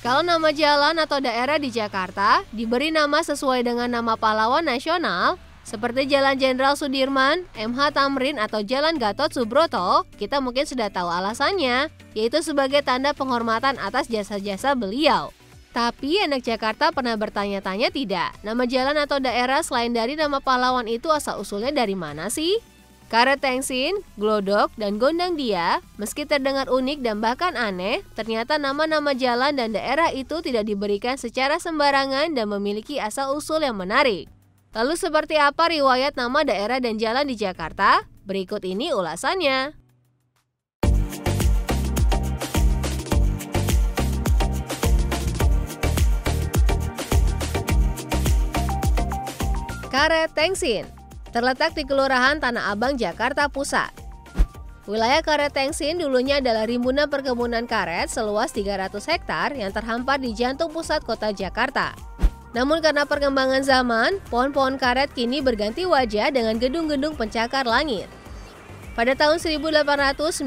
Kalau nama jalan atau daerah di Jakarta diberi nama sesuai dengan nama pahlawan nasional, seperti Jalan Jenderal Sudirman, MH Tamrin atau Jalan Gatot Subroto, kita mungkin sudah tahu alasannya, yaitu sebagai tanda penghormatan atas jasa-jasa beliau. Tapi anak Jakarta pernah bertanya-tanya tidak, nama jalan atau daerah selain dari nama pahlawan itu asal-usulnya dari mana sih? Karet Tengsin, Glodok, dan Gondang Dia, meski terdengar unik dan bahkan aneh, ternyata nama-nama jalan dan daerah itu tidak diberikan secara sembarangan dan memiliki asal-usul yang menarik. Lalu seperti apa riwayat nama daerah dan jalan di Jakarta? Berikut ini ulasannya. Karet Tengsin terletak di Kelurahan Tanah Abang, Jakarta Pusat. Wilayah Karet Tengsin dulunya adalah rimbunan perkebunan karet seluas 300 hektar yang terhampar di jantung pusat kota Jakarta. Namun karena perkembangan zaman, pohon-pohon karet kini berganti wajah dengan gedung-gedung pencakar langit. Pada tahun 1890,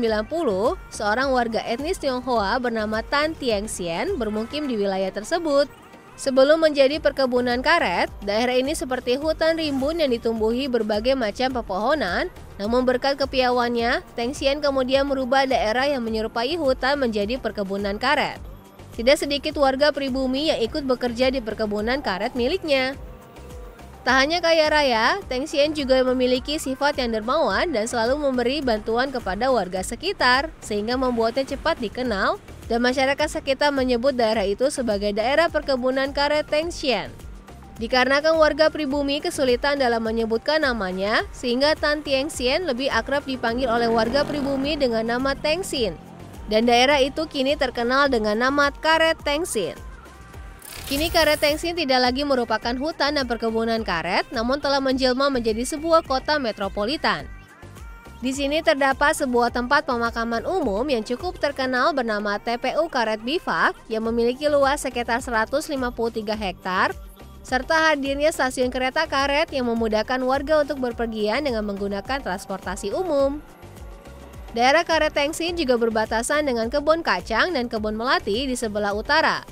seorang warga etnis Tionghoa bernama Tan Tieng Sien bermukim di wilayah tersebut. Sebelum menjadi perkebunan karet, daerah ini seperti hutan rimbun yang ditumbuhi berbagai macam pepohonan, namun berkat kepiawannya, Teng Sien kemudian merubah daerah yang menyerupai hutan menjadi perkebunan karet. Tidak sedikit warga pribumi yang ikut bekerja di perkebunan karet miliknya. Tak hanya kaya raya, Teng Sien juga memiliki sifat yang dermawan dan selalu memberi bantuan kepada warga sekitar, sehingga membuatnya cepat dikenal, dan masyarakat sekitar menyebut daerah itu sebagai daerah perkebunan karet Teng Sien. Dikarenakan warga pribumi kesulitan dalam menyebutkan namanya, sehingga Tan Tieng Sien lebih akrab dipanggil oleh warga pribumi dengan nama Teng Sin. Dan daerah itu kini terkenal dengan nama Karet Tengsin. Kini Karet Tengsin tidak lagi merupakan hutan dan perkebunan karet, namun telah menjelma menjadi sebuah kota metropolitan. Di sini terdapat sebuah tempat pemakaman umum yang cukup terkenal bernama TPU Karet Bifak yang memiliki luas sekitar 153 hektar, serta hadirnya stasiun kereta karet yang memudahkan warga untuk berpergian dengan menggunakan transportasi umum. Daerah Karet Tengsin juga berbatasan dengan kebun kacang dan kebun melati di sebelah utara,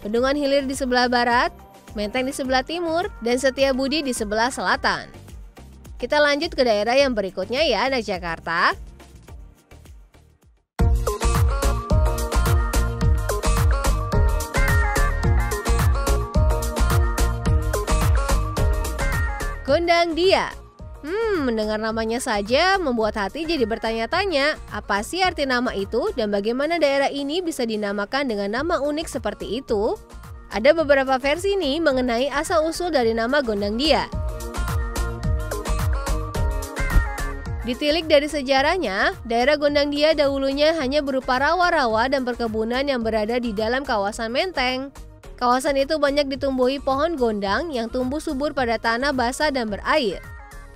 Bendungan Hilir di sebelah barat, Menteng di sebelah timur, dan Setiabudi di sebelah selatan. Kita lanjut ke daerah yang berikutnya ya, anak Jakarta. Gondang Dia. Mendengar namanya saja membuat hati jadi bertanya-tanya, apa sih arti nama itu dan bagaimana daerah ini bisa dinamakan dengan nama unik seperti itu? Ada beberapa versi nih mengenai asal-usul dari nama Gondang Dia. Ditilik dari sejarahnya, daerah Gondang Dia dahulunya hanya berupa rawa-rawa dan perkebunan yang berada di dalam kawasan Menteng. Kawasan itu banyak ditumbuhi pohon gondang yang tumbuh subur pada tanah basah dan berair.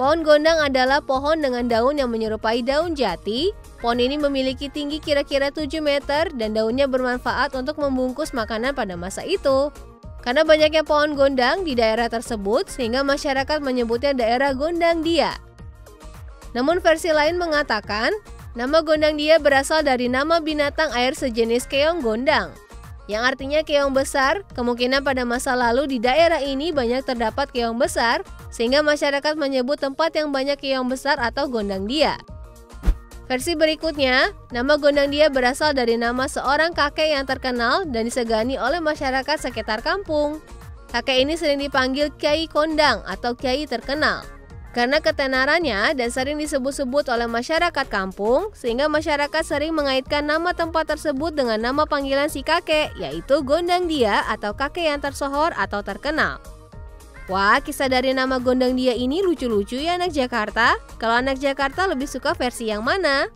Pohon gondang adalah pohon dengan daun yang menyerupai daun jati. Pohon ini memiliki tinggi kira-kira 7 meter dan daunnya bermanfaat untuk membungkus makanan pada masa itu. Karena banyaknya pohon gondang di daerah tersebut, sehingga masyarakat menyebutnya daerah Gondang Dia. Namun versi lain mengatakan, nama Gondang Dia berasal dari nama binatang air sejenis keong gondang, yang artinya keong besar. Kemungkinan pada masa lalu di daerah ini banyak terdapat keong besar, sehingga masyarakat menyebut tempat yang banyak keong besar atau Gondang Dia. Versi berikutnya, nama Gondang Dia berasal dari nama seorang kakek yang terkenal dan disegani oleh masyarakat sekitar kampung. Kakek ini sering dipanggil Kiai Kondang atau Kiai terkenal karena ketenarannya dan sering disebut-sebut oleh masyarakat kampung, sehingga masyarakat sering mengaitkan nama tempat tersebut dengan nama panggilan si kakek, yaitu Gondang Dia atau kakek yang tersohor atau terkenal. Wah, kisah dari nama Gondang Dia ini lucu-lucu ya anak Jakarta. Kalau anak Jakarta lebih suka versi yang mana?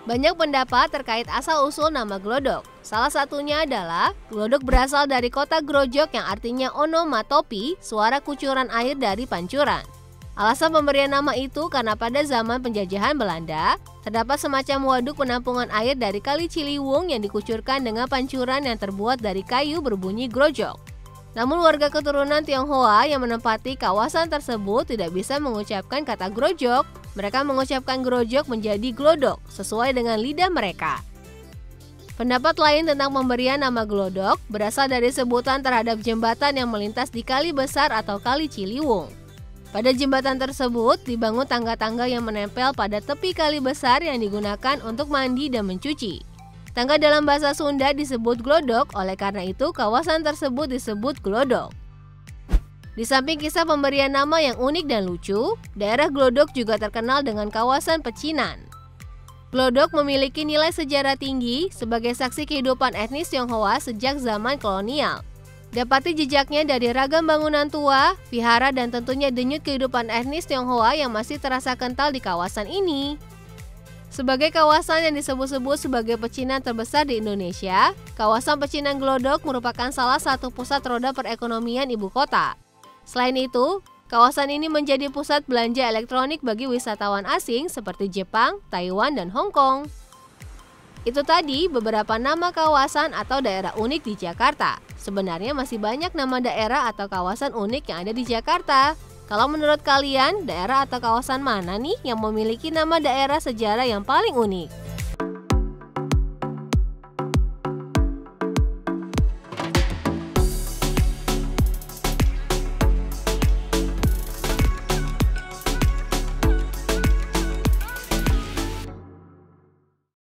Banyak pendapat terkait asal-usul nama Glodok. Salah satunya adalah Glodok berasal dari kota Grojok yang artinya onomatopi, suara kucuran air dari pancuran. Alasan pemberian nama itu karena pada zaman penjajahan Belanda, terdapat semacam waduk penampungan air dari Kali Ciliwung yang dikucurkan dengan pancuran yang terbuat dari kayu berbunyi grojok. Namun warga keturunan Tionghoa yang menempati kawasan tersebut tidak bisa mengucapkan kata grojok. Mereka mengucapkan grojok menjadi glodok sesuai dengan lidah mereka. Pendapat lain tentang pemberian nama glodok berasal dari sebutan terhadap jembatan yang melintas di Kali Besar atau Kali Ciliwung. Pada jembatan tersebut dibangun tangga-tangga yang menempel pada tepi Kali Besar yang digunakan untuk mandi dan mencuci. Tangga dalam bahasa Sunda disebut glodok, oleh karena itu kawasan tersebut disebut glodok. Di samping kisah pemberian nama yang unik dan lucu, daerah Glodok juga terkenal dengan kawasan pecinan. Glodok memiliki nilai sejarah tinggi sebagai saksi kehidupan etnis Tionghoa sejak zaman kolonial. Dapati jejaknya dari ragam bangunan tua, vihara, dan tentunya denyut kehidupan etnis Tionghoa yang masih terasa kental di kawasan ini. Sebagai kawasan yang disebut-sebut sebagai pecinan terbesar di Indonesia, kawasan pecinan Glodok merupakan salah satu pusat roda perekonomian ibu kota. Selain itu, kawasan ini menjadi pusat belanja elektronik bagi wisatawan asing seperti Jepang, Taiwan, dan Hong Kong. Itu tadi beberapa nama kawasan atau daerah unik di Jakarta. Sebenarnya masih banyak nama daerah atau kawasan unik yang ada di Jakarta. Kalau menurut kalian, daerah atau kawasan mana nih yang memiliki nama daerah sejarah yang paling unik?